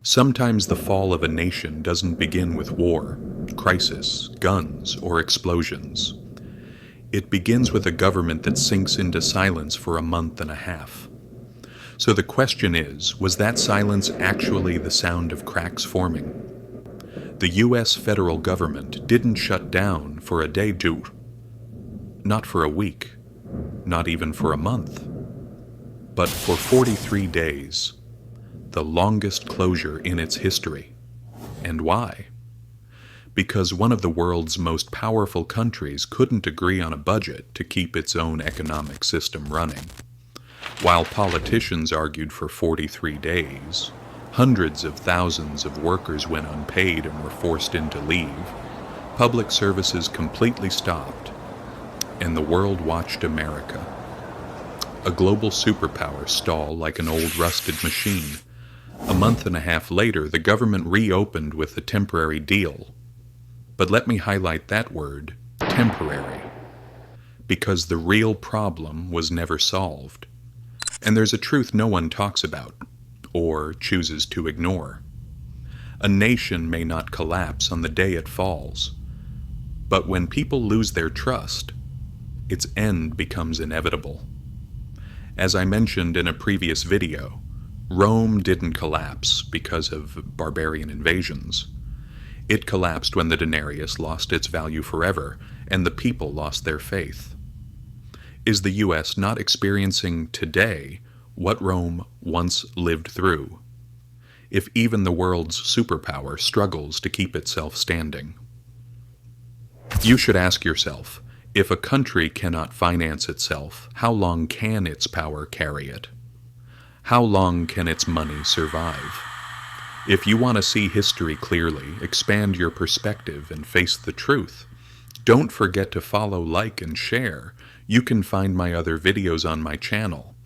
Sometimes the fall of a nation doesn't begin with war, crisis, guns, or explosions. It begins with a government that sinks into silence for a month and a half. So the question is, was that silence actually the sound of cracks forming? The US federal government didn't shut down for a day, not for a week, not even for a month, but for 43 days. The longest closure in its history. And why? Because one of the world's most powerful countries couldn't agree on a budget to keep its own economic system running. While politicians argued for 43 days, hundreds of thousands of workers went unpaid and were forced into leave, public services completely stopped, and the world watched America, a global superpower, stall like an old rusted machine. A month and a half later, the government reopened with a temporary deal. But let me highlight that word, temporary, because the real problem was never solved. And there's a truth no one talks about, or chooses to ignore. A nation may not collapse on the day it falls, but when people lose their trust, its end becomes inevitable. As I mentioned in a previous video, Rome didn't collapse because of barbarian invasions. It collapsed when the denarius lost its value forever, and the people lost their faith. Is the US not experiencing today what Rome once lived through, if even the world's superpower struggles to keep itself standing? You should ask yourself, if a country cannot finance itself, how long can its power carry it? How long can its money survive? If you want to see history clearly, expand your perspective, and face the truth, don't forget to follow, like, and share. You can find my other videos on my channel.